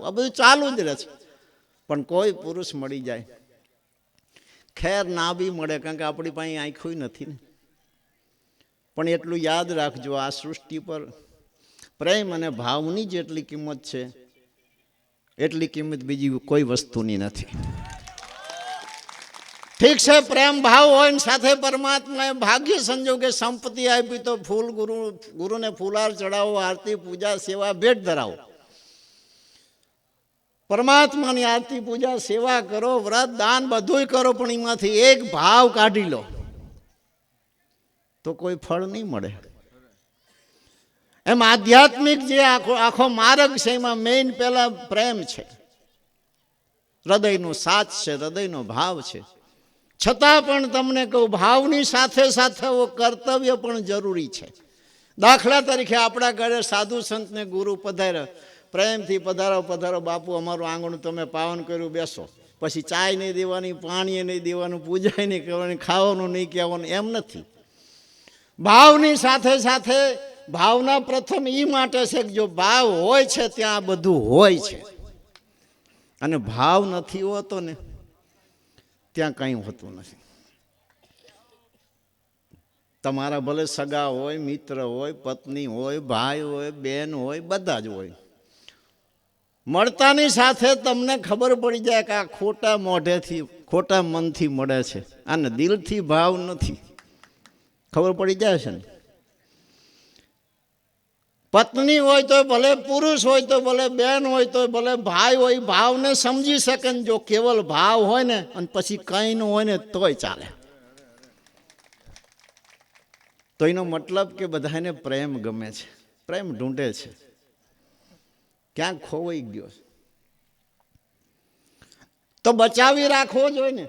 આ બધું ચાલુ જ રહે છે. પણ કોઈ પુરુષ મળી જાય, ખેર ના બી મળે, કારણ કે આપણી પાસે આંખોય નથી ને. પણ એટલું યાદ રાખજો, આ સૃષ્ટિ પર પ્રેમ અને ભાવની જેટલી કિંમત છે એટલી કિંમત બીજી કોઈ વસ્તુની નથી. ઠીક છે, પ્રેમ ભાવ હોય ને સાથે પરમાત્માએ ભાગ્ય સંજોગે સંપત્તિ આપી તો ફૂલ ગુરુને ફૂલાર ચડાવો, આરતી પૂજા સેવા ભેટ ધરાવો. પરમાત્માની આરતી પૂજા સેવા કરો, વ્રત દાન બધુંય કરો, પણ એમાંથી એક ભાવ કાઢી લો તો કોઈ ફળ નહીં મળે. એમ આધ્યાત્મિક જે આખો માર્ગ છે એમાં મેઇન પહેલા પ્રેમ છે, હૃદયનો સાથ છે, હૃદયનો ભાવ છે. છતાં પણ તમને કહું, ભાવની સાથે સાથે કર્તવ્ય પણ જરૂરી છે. દાખલા તરીકે આપણા ઘરે સાધુ સંતને ગુરુ પધાર્યા, પ્રેમથી પધારો પધારો બાપુ, અમારું આંગણું તમે પાવન કર્યું, બેસો. પછી ચાય નહીં દેવાની, પાણી નહીં દેવાનું, પૂજા નહીં કરવાની, ખાવાનું નહીં કહેવાનું, એમ નથી. ભાવની સાથે સાથે ભાવના પ્રથમ એ માટે છે કે જો ભાવ હોય છે ત્યાં બધું હોય છે, અને ભાવ નથી હોતો ને ત્યાં કંઈ હોતું નથી. તમારા ભલે સગા હોય, મિત્ર હોય, પત્ની હોય, ભાઈ હોય, બેન હોય, બધા જ હોય. મળતાની સાથે તમને ખબર પડી જાય કે આ ખોટા મોઢેથી, ખોટા મનથી મળે છે, આને દિલથી ભાવ નથી. ખબર પડી જાય છે ને. પત્ની હોય તો ભલે, પુરુષ હોય તો ભલે, બેન હોય તો ભલે, ભાઈ હોય, ભાવને સમજી શકે ને. જો કેવલ ભાવ હોય ને અને પછી કંઈ ન હોય ને તોય ચાલે. તો એનો મતલબ કે બધાને પ્રેમ ગમે છે, પ્રેમ ઢૂંઢે છે, ક્યાંક ખોવાઈ ગયો તો બચાવી રાખવો જોઈએ ને.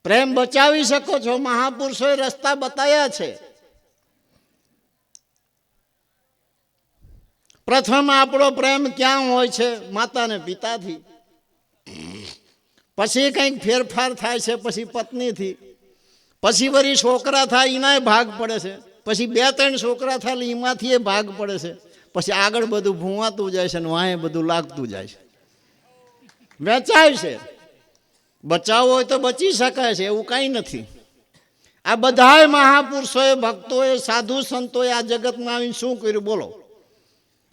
પ્રેમ બચાવી શકો છો, મહાપુરુષોએ રસ્તા બતાવ્યા છે. પ્રથમ આપણો પ્રેમ ક્યાં હોય છે? માતા ને પિતાથી. પછી કંઈક ફેરફાર થાય છે, પછી પત્નીથી, પછી વળી છોકરા થાય એનાય ભાગ પડે છે, પછી 2-3 છોકરા થાય એમાંથી એ ભાગ પડે છે, પછી આગળ બધું ભૂવાતું જાય છે ને વાંહે બધું લાગતું જાય છે, વેચાય છે. બચાવવો હોય તો બચી શકાય છે, એવું કાંઈ નથી. આ બધાય મહાપુરુષોએ, ભક્તોએ, સાધુ સંતોએ આ જગતમાં આવીને શું કર્યું બોલો?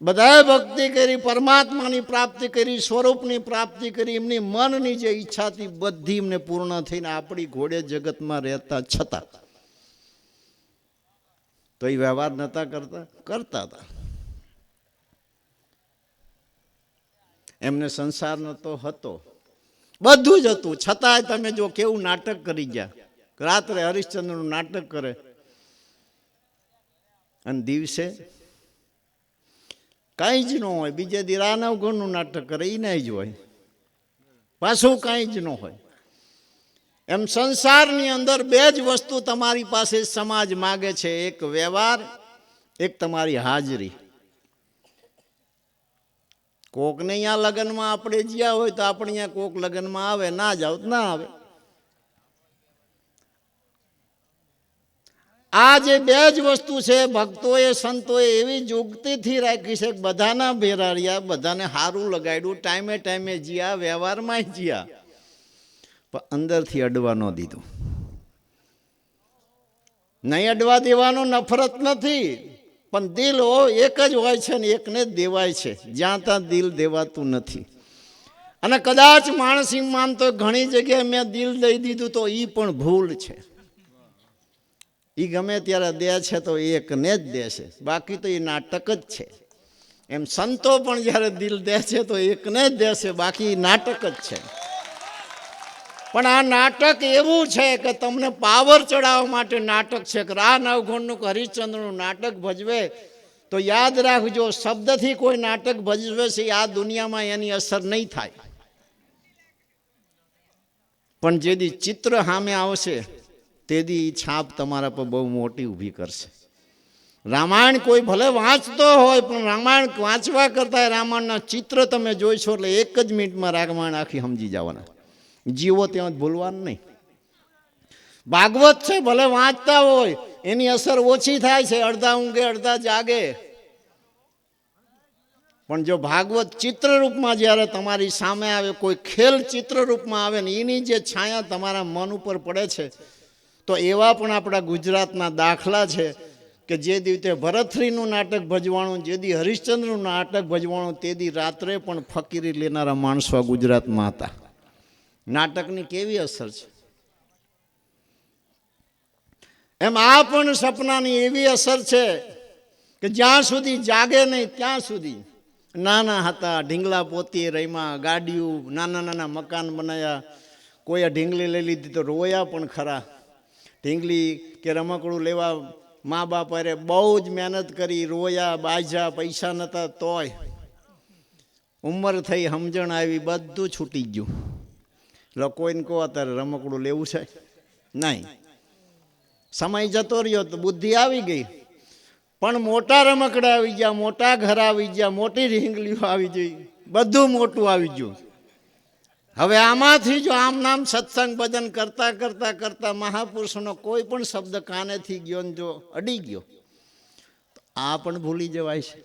બધાએ ભક્તિ કરી, પરમાત્માની પ્રાપ્તિ કરી, સ્વરૂપની પ્રાપ્તિ કરી. એમની મનની જે ઈચ્છા હતી બધી એમને પૂર્ણ થઈને આપણી ઘોડે જગતમાં રહેતા છતાં તો એ વ્યવહાર નહોતા કરતા હતા. એમને સંસાર નહોતો, હતો, બધું જ હતું, છતાંય તમે જો કેવું નાટક કરી ગયા. રાત્રે હરિશ્ચંદ્રનું નાટક કરે અને દિવસે કાંઈ જ ન હોય. બીજે દી રાનવગણનું નાટક કરે, એ નહીં જ હોય, પાછું કાંઈ જ ન હોય. એમ સંસારની અંદર 2 જ વસ્તુ તમારી પાસે સમાજ માગે છે, એક વ્યવહાર, એક તમારી હાજરી. કોકને અહીંયા લગ્નમાં આપણે જ્યાં હોય તો આપણે અહીંયા કોક લગ્નમાં આવે, ના જાવ તો ના આવે. આ જે 2 જ વસ્તુ છે, ભક્તોએ સંતોએ એવી યુક્તિથી રાખી છે કે બધાના ભેરાડ્યા, બધાને સારું લગાડ્યું, ટાઈમે ટાઈમે જ્યાં, વ્યવહારમાં જ્યાં, પણ અંદરથી અડવા ન દીધું. નહીં અડવા દેવાનો નફરત નથી, પણ દિલ એક જ હોય છે ને એકને જ દેવાય છે, જ્યાં ત્યાં દિલ દેવાતું નથી. અને કદાચ માણસ એમ માનતો ઘણી જગ્યાએ મેં દિલ દઈ દીધું તો એ પણ ભૂલ છે. એ ગમે ત્યારે દે છે તો એકને જ દેશે, બાકી તો એ નાટક જ છે. એમ સંતો પણ જ્યારે દિલ દે છે તો એકને જ દેશે, બાકી નાટક જ છે. પણ આ નાટક એવું છે કે તમને પાવર ચડાવવા માટે નાટક છે. કે રા નવઘણનું હરિશ્ચંદ્રનું નાટક ભજવે તો યાદ રાખજો, શબ્દથી કોઈ નાટક ભજવે છે આ દુનિયામાં એની અસર નહીં થાય, પણ જેથી ચિત્ર સામે આવશે તેથી છાપ તમારા પર બહુ મોટી ઊભી કરશે. રામાયણ કોઈ ભલે વાંચતો હોય, પણ રામાયણ વાંચવા કરતા રામાયણના ચિત્ર તમે જોઈશો એટલે 1 જ મિનિટમાં રામાયણ આખી સમજી જવાના. જીવો ત્યાં ભૂલવાનું નહીં. ભાગવત છે, ભલે વાંચતા હોય એની અસર ઓછી થાય છે, અડધા ઊંઘે અડધા જાગે. પણ જો ભાગવત ચિત્ર રૂપમાં જ્યારે તમારી સામે આવે, કોઈ ખેલ ચિત્ર રૂપમાં આવે ને એની જે છાયા તમારા મન ઉપર પડે છે, તો એવા પણ આપણા ગુજરાતના દાખલા છે કે જે દિવસે ભરતશ્રીનું નાટક ભજવાણું, જે દી હરિશ્ચંદ્રનું નાટક ભજવાણું, તે દી રાત્રે પણ ફકીરી લેનારા માણસો ગુજરાતમાં હતા. નાટકની કેવી અસર છે. એમ આ પણ સપનાની એવી અસર છે કે જ્યાં સુધી જાગે નહીં ત્યાં સુધી. નાના હતા, ઢીંગલા પોતી રહીમાં, ગાડીઓ, નાના નાના મકાન બનાવ્યા. કોઈએ ઢીંગલી લઈ લીધી તો રોયા પણ ખરા. ઢીંગલી કે રમકડું લેવા મા બાપ અરે બહુ જ મહેનત કરી, રોયા, બાજ્યા, પૈસા નહોતા તોય. ઉંમર થઈ, સમજણ આવી, બધું છૂટી ગયું. એટલે કોઈને કહો અત્યારે રમકડું લેવું છે નહીં. સમય જતો રહ્યો તો બુદ્ધિ આવી ગઈ, પણ મોટા રમકડા આવી ગયા, મોટા ઘર આવી ગયા, મોટી ઢીંગલીઓ આવી ગઈ, બધું મોટું આવી ગયું. હવે આમાંથી જો આમ નામ સત્સંગ ભજન કરતા કરતા કરતા મહાપુરુષનો કોઈ પણ શબ્દ કાનેથી ગયો ને જો અડી ગયો, તો આ પણ ભૂલી જવાય છે.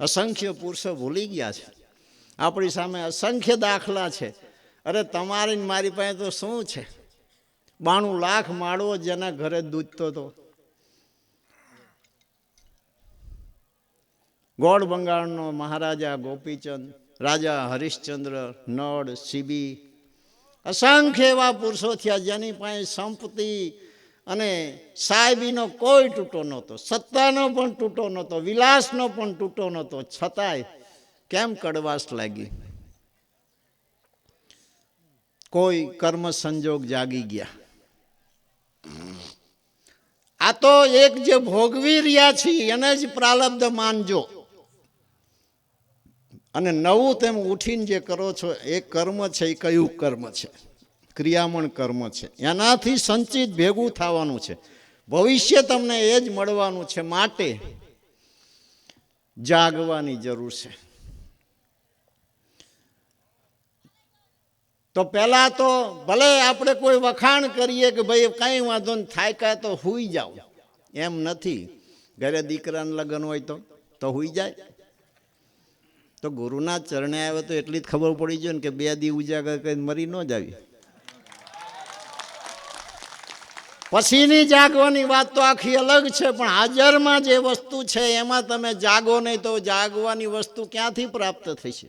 અસંખ્ય પુરુષો ભૂલી ગયા છે. આપણી સામે અસંખ્ય દાખલા છે. અરે તમારી મારી પાસે તો શું છે, 92 લાખ માળવો જેના ઘરે દૂધતો હતો. ગોળ બંગાળનો મહારાજા ગોપીચંદ, રાજા હરિશ્ચંદ્ર, નળ, સીબી, અસંખ્ય એવા પુરુષો થયા જેની પાસે સંપત્તિ અને સાહેબીનો કોઈ તૂટો નહોતો, સત્તાનો પણ તૂટો નહોતો, વિલાસનો પણ તૂટો નહોતો. છતાંય કેમ કડવાશ લાગી? કોઈ કર્મ સંજોગ જાગી ગયા. આ તો એક જે ભોગવી રહ્યા છીએ એને જ પ્રારબ્ધ માનજો, અને નવું તેમ ઉઠીને જે કરો છો એ કર્મ છે. એ કયું કર્મ છે? ક્રિયામણ કર્મ છે. એનાથી સંચિત ભેગું થવાનું છે. ભવિષ્ય તમને એ જ મળવાનું છે. માટે જાગવાની જરૂર છે. તો પહેલાં તો ભલે આપણે કોઈ વખાણ કરીએ કે ભાઈ કંઈ વાંધો નહીં, થાય કાંઈ તો હુઈ જાઓ, એમ નથી. ઘરે દીકરાના લગ્ન હોય તો હુઈ જાય. તો ગુરુના ચરણે આવે તો એટલી જ ખબર પડી જાય ને કે 2 દી ઉજાગર કરીને મરી ન જાવી. પછીની જાગવાની વાત તો આખી અલગ છે, પણ હાજરમાં જે વસ્તુ છે એમાં તમે જાગો નહીં તો જાગવાની વસ્તુ ક્યાંથી પ્રાપ્ત થશે?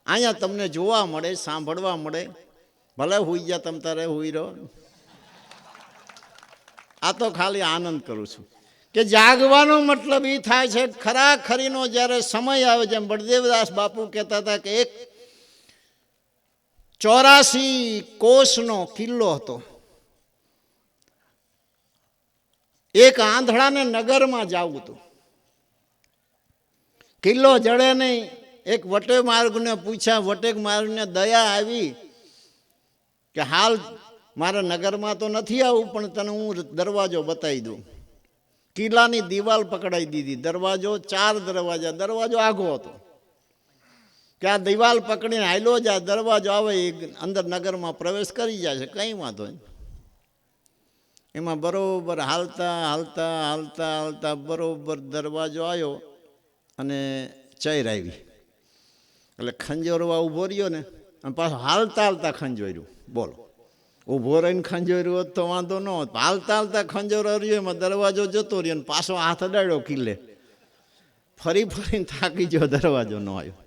અહીંયા તમને જોવા મળે, સાંભળવા મળે. ભલે હુઈ ગયા, તમ તારે હુઈ રહો. આ તો ખાલી આનંદ કરું છું કે જાગવાનો મતલબ એ થાય છે ખરાખરીનો જ્યારે સમય આવે. જેમ બળદેવદાસ બાપુ કહેતા હતા કે એક 84 કોષનો કિલ્લો હતો. એક આંધળાને નગરમાં જવું હતું, કિલ્લો જડે નહીં. એક વટે માર્ગને પૂછ્યા, વટેક માર્ગને દયા આવી કે હાલ મારા નગરમાં તો નથી આવું, પણ તને હું દરવાજો બતાવી દઉં. કિલ્લાની દિવાલ પકડાઈ દીધી, દરવાજો 4 દરવાજા, દરવાજો આઘો હતો કે આ દિવાલ પકડીને હાલ્યો જાય, દરવાજો આવે અંદર નગરમાં પ્રવેશ કરી જાય છે, કંઈ વાંધો નહીં. એમાં બરોબર હાલતા હાલતા હાલતા હાલતા બરોબર દરવાજો આવ્યો અને ચૈર આવી. એટલે ખંજોરવા ઊભો રહ્યો ને, અને પાછો હાલતા હાલતા ખંજોર્યું. બોલો, ઊભો રહીને ખંજોર્યું હોત તો વાંધો ન હોત. હાલતા હાલતા ખંજોરો રહ્યો, એમાં દરવાજો જતો રહ્યો ને પાછો હાથ અડાડ્યો કિલ્લે. ફરીને થાકી ગયો, દરવાજો ન આવ્યો.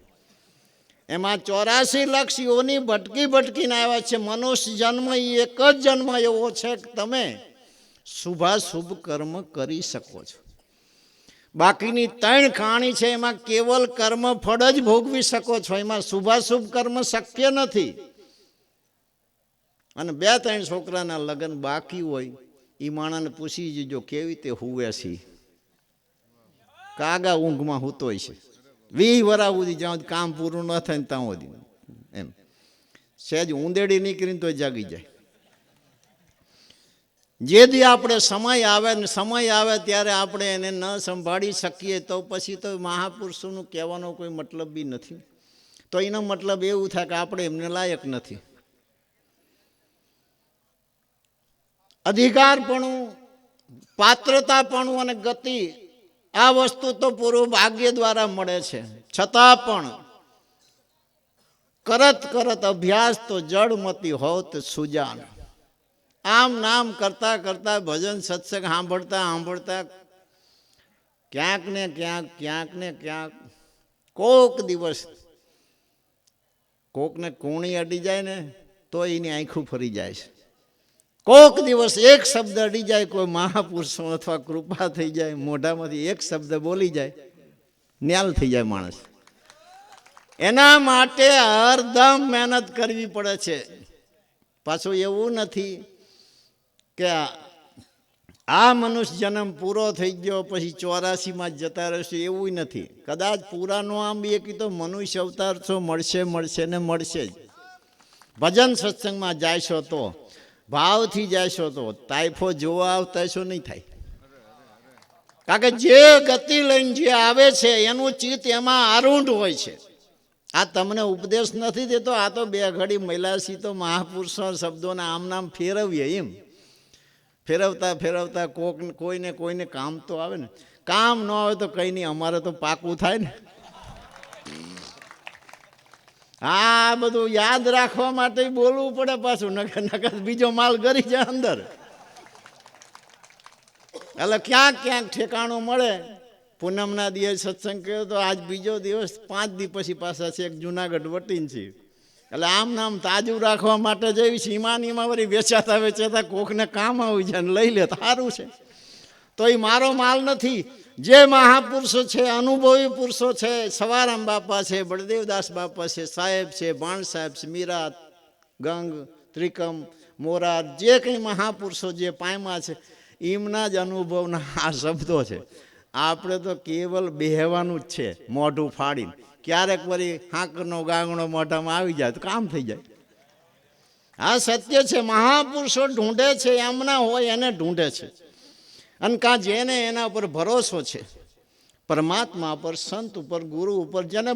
એમાં 84 લક્ષીઓની ભટકીને આવ્યા છે. મનુષ્ય જન્મ એ એક જ જન્મ એવો છે કે તમે શુભાશુભ કર્મ કરી શકો છો. બાકીની 3 કહાણી છે, એમાં કેવલ કર્મ ફળ જ ભોગવી શકો છો. એમાં શુભાશુભ કર્મ શક્ય નથી. અને 2-3 છોકરાના લગ્ન બાકી હોય, એ માણસને પૂછી જજો કેવી રીતે હુવે છે. કાગા ઊંઘમાં હૂતોય છે. 20 વર્ષ સુધી જ્યાં કામ પૂરું ન થાય ને ત્યાં સુધી એમ સહેજ ઊંદેડી નીકળીને તો જાગી જાય. જે દી આપણે સમય આવે ત્યારે આપણે એને ન સંભાળી શકીએ તો પછી તો મહાપુરુષોનું કહેવાનો કોઈ મતલબ બી નથી. તો એનો મતલબ એવું થાય કે આપણે એમને લાયક નથી. અધિકારપણું, પાત્રતાપણું અને ગતિ આ વસ્તુ તો પૂરું ભાગ્ય દ્વારા મળે છે, છતાં પણ કરત કરત અભ્યાસ તો જળમતી હોત સુજાન. આમ નામ કરતા કરતા ભજન સત્સંગ સાંભળતા સાંભળતા ક્યાંક ને ક્યાંક કોક દિવસ કોકને કૂણી અડી જાય ને તો એની આંખું ફરી જાય છે. કોક દિવસ એક શબ્દ અડી જાય, કોઈ મહાપુરુષો અથવા કૃપા થઈ જાય, મોઢામાંથી એક શબ્દ બોલી જાય, ન્યાલ થઈ જાય માણસ. એના માટે હરદમ મહેનત કરવી પડે છે. પાછું એવું નથી કે આ મનુષ્ય જન્મ પૂરો થઈ ગયો પછી 84માં જતા રહેશે, એવું નથી. કદાચ પૂરાનો આમ એ તો મનુષ્ય અવતાર છો, મળશે ને મળશે જ. ભજન સત્સંગમાં જાયશો તો, ભાવથી જાયશો તો તાઇફો જોવા આવતા છો નહીં થાય. કારણ કે જે ગતિ લઈને જે આવે છે એનું ચિત્ત એમાં આરૂઢ હોય છે. આ તમને ઉપદેશ નથી દેતો, આ તો બે ઘડી મહિલાસી તો મહાપુરુષો શબ્દોના આમ નામ ફેરવીએ. એમ ફેરવતા કોઈને કામ તો આવે ને. કામ ન આવે તો કંઈ નહીં, અમારે તો પાકું થાય ને. આ બધું યાદ રાખવા માટે બોલવું પડે પાછું, નકર બીજો માલ કરી જાય અંદર. એટલે ક્યાંક ઠેકાણું મળે. પૂનમના દિવસ સત્સંગ કર્યો તો આજ બીજો દિવસ, 5 દી પછી પાછા છે એક જુનાગઢ વટીન છે. એટલે આમ નામ તાજું રાખવા માટે જઈ સીમાન એમાં વળી વેચાતા કોકને કામ આવી જાય ને લઈ લે સારું છે. તો એ મારો માલ નથી. જે મહાપુરુષો છે, અનુભવી પુરુષો છે, સવારામ બાપા છે, બળદેવદાસ બાપા છે, સાહેબ છે, ભાણ સાહેબ છે, મીરા, ગંગ, ત્રિકમ, મોરાર, જે કંઈ મહાપુરુષો જે પામ્યા છે એમના જ અનુભવના આ શબ્દો છે. આપણે તો કેવલ બેહવાનું જ છે મોઢું ફાડીને. ક્યારેક વળી હાંકરનો ગાંગણો મોઢામાં આવી જાય તો કામ થઈ જાય. આ સત્ય છે. મહાપુરુષો ઢૂંઢે છે, એમના હોય એને ઢૂંઢે છે. અને કાં જેને એના ઉપર ભરોસો છે, પરમાત્મા પર, સંત ઉપર, ગુરુ ઉપર જેને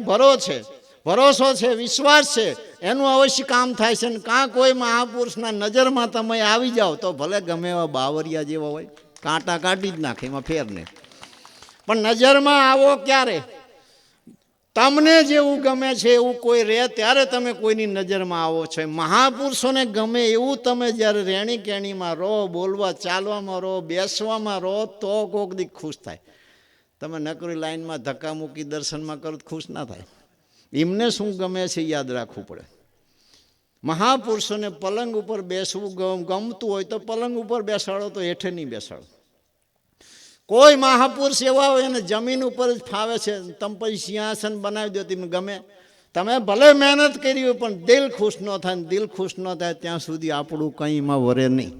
ભરોસો છે, વિશ્વાસ છે, એનું અવશ્ય કામ થાય છે. ને કાં કોઈ મહાપુરુષના નજરમાં તમે આવી જાઓ તો ભલે ગમે એવા બાવરિયા જેવા હોય, કાંટા કાઢી જ નાખે, એમાં ફેર નહીં. પણ નજરમાં આવો ક્યારે? તમને જેવું ગમે છે એવું કોઈ રહે ત્યારે તમે કોઈની નજરમાં આવો છો. મહાપુરુષોને ગમે એવું તમે જ્યારે રહેણી કેણીમાં રહો, બોલવા ચાલવામાં રહો, બેસવામાં રહો, તો કોક દી ખુશ થાય. તમે નકરી લાઈનમાં ધક્કા મૂકી દર્શનમાં કરો તો ખુશ ના થાય. એમને શું ગમે છે યાદ રાખવું પડે. મહાપુરુષોને પલંગ ઉપર બેસવું ગમતું હોય તો પલંગ ઉપર બેસાડો, તો હેઠે નહીં બેસાડો. કોઈ મહાપુરુષ એવા હોય એને જમીન ઉપર જ ફાવે છે, તમે પછી સિંહાસન બનાવી દો, તમને ગમે. તમે ભલે મહેનત કરી હોય પણ દિલ ખુશ ન થાય. દિલ ખુશ ન થાય ત્યાં સુધી આપણું કંઈ એમાં વરે નહીં.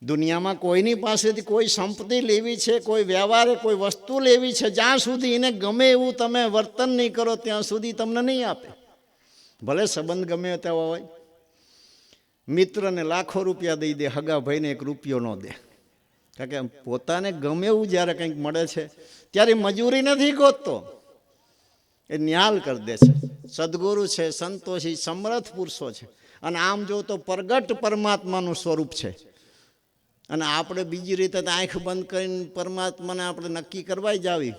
દુનિયામાં કોઈની પાસેથી કોઈ સંપત્તિ લેવી છે, કોઈ વ્યવહારે કોઈ વસ્તુ લેવી છે, જ્યાં સુધી એને ગમે એવું તમે વર્તન નહીં કરો ત્યાં સુધી તમને નહીં આપે. ભલે સંબંધ ગમે તેવા હોય. મિત્રને લાખો રૂપિયા દઈ દે, હગા ભાઈને 1 રૂપિયો ન દે. કારણ કે પોતાને ગમે એવું જ્યારે કંઈક મળે છે ત્યારે મજૂરી નથી ગોતતો, એ ન્યાલ કરી દે છે. સદગુરુ છે, સંતોષી સમર્થ પુરુષો છે. અને આમ જો તો પ્રગટ પરમાત્માનું સ્વરૂપ છે. અને આપણે બીજી રીતે આંખ બંધ કરીને પરમાત્માને આપણે નક્કી કરવાય જ આવી.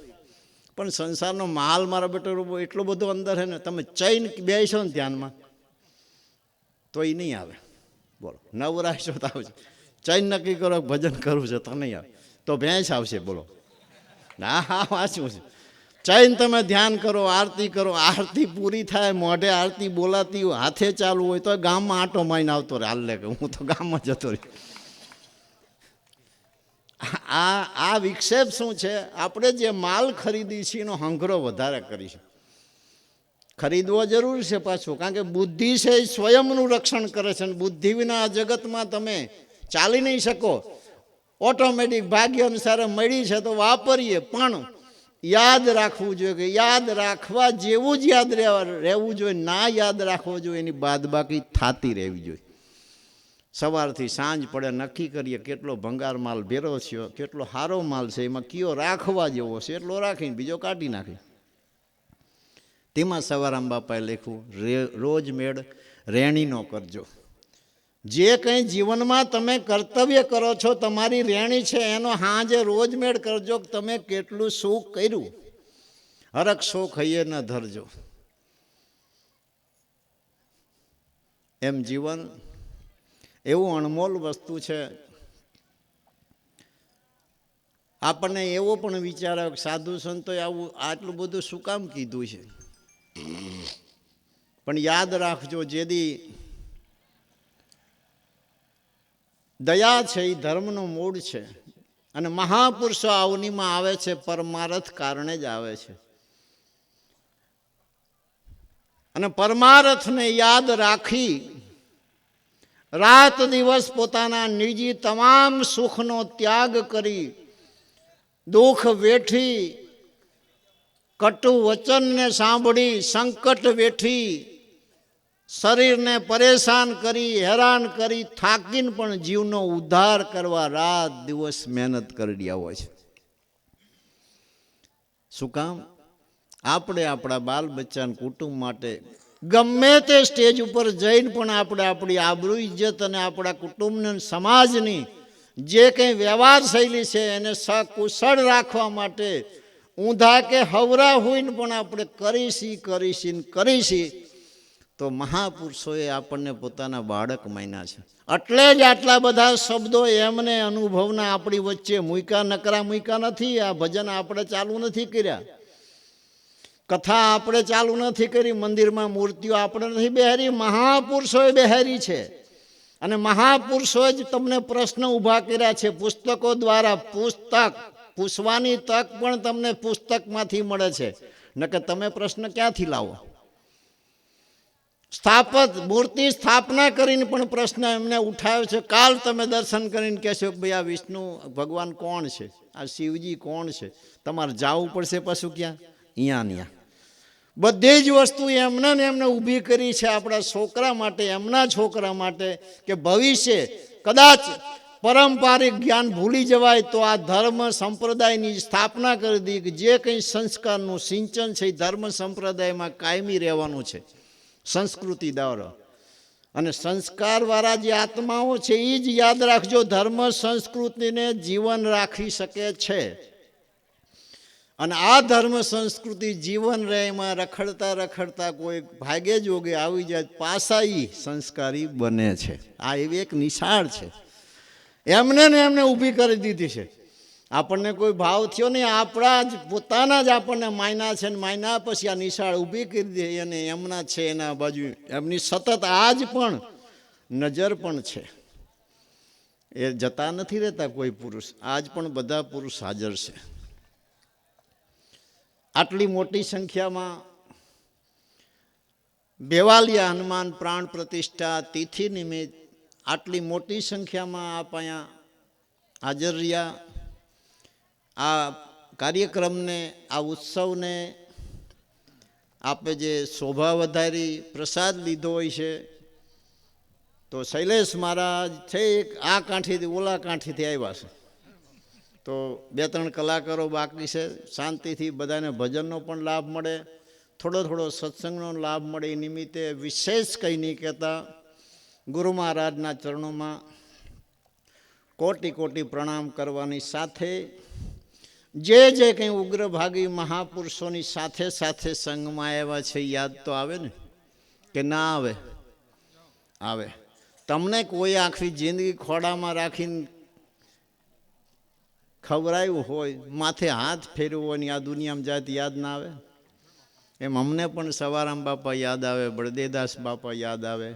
પણ સંસારનો માલ મારા બેટો એટલો બધો અંદર છે ને, તમે ચૈન બેસો ને ધ્યાનમાં તો એ નહીં આવે. બોલો, નવરાશો તો આવશે. ચૈન નક્કી કરો ભજન કરવું છે તો નહીં આવે, તો ભેંસ આવશે. બોલો, હા વાંચવું છે. ચૈન તમે ધ્યાન કરો, આરતી કરો, આરતી પૂરી થાય, મોઢે આરતી બોલાતી હોય, હાથે ચાલુ હોય તો ગામમાં આંટો મારીને આવતો રહે. હાલ લે કે હું તો ગામમાં જતો રહી. આ વિક્ષેપ શું છે? આપણે જે માલ ખરીદી છે એનો હંઘરો વધારે કરીશું. ખરીદવો જરૂર છે પાછું, કારણ કે બુદ્ધિ છે એ સ્વયંનું રક્ષણ કરે છે. અને બુદ્ધિ વિના આ જગતમાં તમે ચાલી નહીં શકો. ઓટોમેટિક ભાગ્ય અનુસાર મળી છે તો વાપરીએ, પણ યાદ રાખવું જોઈએ કે યાદ રાખવા જેવું જ યાદ રહેવું જોઈએ. ના યાદ રાખવો જોઈએ એની બાદબાકી થતી રહેવી જોઈએ. સવારથી સાંજ પડે નક્કી કરીએ કેટલો ભંગાર માલ ભેરો થયો, કેટલો સારો માલ છે, એમાં કયો રાખવા જેવો છે એટલો રાખીને બીજો કાઢી નાખી. તેમાં સવારામ બાપાએ લખ્યું, રોજ મેળ રેણીનો કરજો. જે કંઈ જીવનમાં તમે કર્તવ્ય કરો છો, તમારી રેણી છે, એનો હાજે રોજમેળ કરજો કે તમે કેટલું સુખ કર્યું. હરખ શોખ હૈયે ન ધરજો. એમ જીવન એવું અણમોલ વસ્તુ છે. આપણને એવો પણ વિચાર આવે કે સાધુ સંતોએ આવું આટલું બધું શું કામ કીધું છે. પણ યાદ રાખજો, જેદી દયા છે એ ધર્મનો મૂળ છે. અને મહાપુરુષો અવનીમાં આવે છે પરમાર્થ કારણે જ આવે છે. અને પરમાર્થને યાદ રાખી રાત દિવસ પોતાના નિજી તમામ સુખનો ત્યાગ કરી, દુઃખ વેઠી, કટુ વચનને સાંભળી, સંકટ વેઠી, શરીરને પરેશાન કરી, હેરાન કરી, થાકીને પણ જીવનો ઉદ્ધાર કરવા રાત દિવસ મહેનત કરી રહ્યા હોય છે. શું કામ? આપણે આપણા બાલ બચ્ચાના કુટુંબ માટે ગમે તે સ્ટેજ ઉપર જઈને પણ આપણે આપણી આબરૂ ઇજ્જત અને આપણા કુટુંબને સમાજની જે કંઈ વ્યવહાર શૈલી છે એને સકુશળ રાખવા માટે ઊંધા કે હવરા હોઈને પણ આપણે કરીશી. તો મહાપુરુષોએ આપણને પોતાના બાળક માન્યા છે. એટલે જ આટલા બધા શબ્દો એમને અનુભવના આપણી વચ્ચે મૂક્યા, નકરા મૂક્યા નથી. આ ભજન આપણે ચાલુ નથી કર્યા, કથા આપણે ચાલુ નથી કરી, મંદિરમાં મૂર્તિઓ આપણે નથી બેહારી, મહાપુરુષોએ બેહારી છે. અને મહાપુરુષોએ જ તમને પ્રશ્ન ઊભા કર્યા છે પુસ્તકો દ્વારા. પુસ્તક પૂછવાની તક પણ તમને પુસ્તકમાંથી મળે છે, નકર તમે પ્રશ્ન ક્યાંથી લાવો? મૂર્તિ સ્થાપના કરીને પણ પ્રશ્ન એમને ઉઠાવ્યો છે. કાલ તમે દર્શન કરીને કહેશો કે ભાઈ આ વિષ્ણુ ભગવાન કોણ છે, આ શિવજી કોણ છે, તમારે જવું પડશે પાછું ક્યાં? અહીંયા. બધી જ વસ્તુ એમને ઊભી કરી છે આપણા છોકરા માટે, એમના છોકરા માટે, કે ભવિષ્ય કદાચ પારંપરિક જ્ઞાન ભૂલી જવાય તો આ ધર્મ સંપ્રદાયની સ્થાપના કરી દી કે જે કંઈ સંસ્કારનું સિંચન છે એ ધર્મ સંપ્રદાયમાં કાયમી રહેવાનું છે, સંસ્કૃતિ દ્વારા. અને સંસ્કારવાળા જે આત્માઓ છે એ જ યાદ રાખજો ધર્મ સંસ્કૃતિને જીવન રાખી શકે છે. અને આ ધર્મ સંસ્કૃતિ જીવન રહે એમાં રખડતા કોઈ ભાગે જોગે આવી જાય, પાછા એ સંસ્કારી બને છે. આ એવી એક નિશાળ છે, એમને ને એમને ઊભી કરી દીધી છે. આપણને કોઈ ભાવ થયો નહીં, આપણા જ પોતાના જ આપણને માયના છે, ને માયના પછી આ નિશાળ ઊભી કરી દે. અને એમના છે એના બાજુ એમની સતત આજ પણ નજર પણ છે. એ જતા નથી રહેતા કોઈ પુરુષ, આજ પણ બધા પુરુષ હાજર છે. આટલી મોટી સંખ્યામાં બેવાલિયા હનુમાન પ્રાણ પ્રતિષ્ઠા તિથિ નિમિત્ત આટલી મોટી સંખ્યામાં આપ અહીંયા હાજર રહ્યા. આ કાર્યક્રમને, આ ઉત્સવને આપે જે શોભા વધારી, પ્રસાદ લીધો હોય છે, તો શૈલેષ મહારાજ છે આ કાંઠીથી ઓલા કાંઠીથી આવ્યા છે, તો 2-3 કલાકારો બાકી છે. શાંતિથી બધાને ભજનનો પણ લાભ મળે, થોડો સત્સંગનો લાભ મળે. એ નિમિત્તે વિશેષ કંઈ નહીં કહેતા ગુરુ મહારાજના ચરણોમાં કોટી પ્રણામ કરવાની સાથે જે કંઈ ઉગ્રભાગી મહાપુરુષોની સાથે સંગમાં આવ્યા છે યાદ તો આવે ને, કે ના આવે? આવે. તમને કોઈ આખી જિંદગી ખોડામાં રાખીને ખવડાવ્યું હોય, માથે હાથ ફેરવ્યો હોય ને આ દુનિયામાં જાય યાદ ના આવે? એમ અમને પણ સવારામ બાપા યાદ આવે, બળદેવદાસ બાપા યાદ આવે,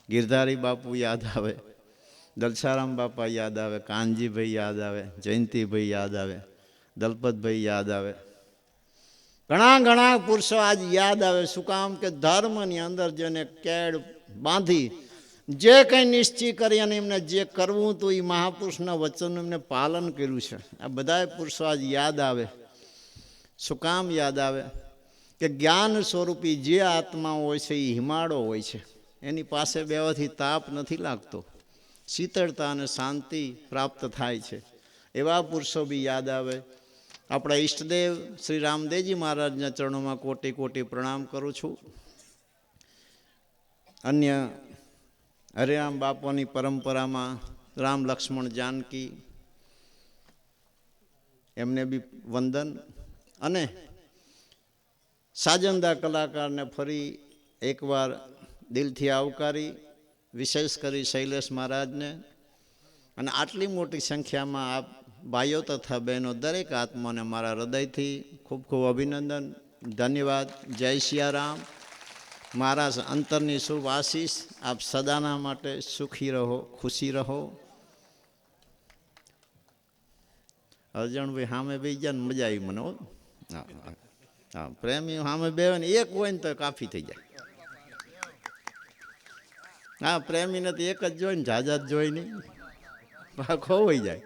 ગિરધારી બાપુ યાદ આવે, દલસારામ બાપા યાદ આવે, કાનજીભાઈ યાદ આવે, જયંતિભાઈ યાદ આવે, દલપતભાઈ યાદ આવે, ઘણા પુરુષો આજ યાદ આવે. શું કામ? કે ધર્મની અંદર જેને કેડ બાંધી જે કંઈ નિશ્ચય કરી અને એમને જે કરવું હતું એ મહાપુરુષના વચનનું એમને પાલન કર્યું છે. આ બધા પુરુષો આજ યાદ આવે. શું કામ યાદ આવે? કે જ્ઞાન સ્વરૂપી જે આત્મા હોય છે એ હિમાળો હોય છે, એની પાસે બેવાથી તાપ નથી લાગતો, શીતળતા અને શાંતિ પ્રાપ્ત થાય છે. એવા પુરુષો બી યાદ આવે. આપણા ઈષ્ટદેવ શ્રી રામદેવજી મહારાજના ચરણોમાં કોટી પ્રણામ કરું છું. અન્ય હરિરામ બાપુની પરંપરામાં રામ લક્ષ્મણ જાનકી એમને બી વંદન. અને સાજંદા કલાકારને ફરી એકવાર દિલથી આવકારી, વિશેષ કરી શૈલેષ મહારાજને. અને આટલી મોટી સંખ્યામાં આપ ભાઈઓ તથા બહેનો દરેક આત્માને મારા હૃદયથી ખૂબ ખૂબ અભિનંદન, ધન્યવાદ. જય સિયારામ. મારા અંતરની શુભ આશીષ આપ સદાના માટે સુખી રહો, ખુશી રહો. અર્જણભાઈ સામે બે ગયા ને મજા આવી મને. હો હા હા, પ્રેમી સામે બે ને એક હોય ને તો કાફી થઈ જાય. હા, પ્રેમીને તો એક જ જોઈ ને, ઝાઝા જ જોઈ નહીં, ખોવાઈ જાય.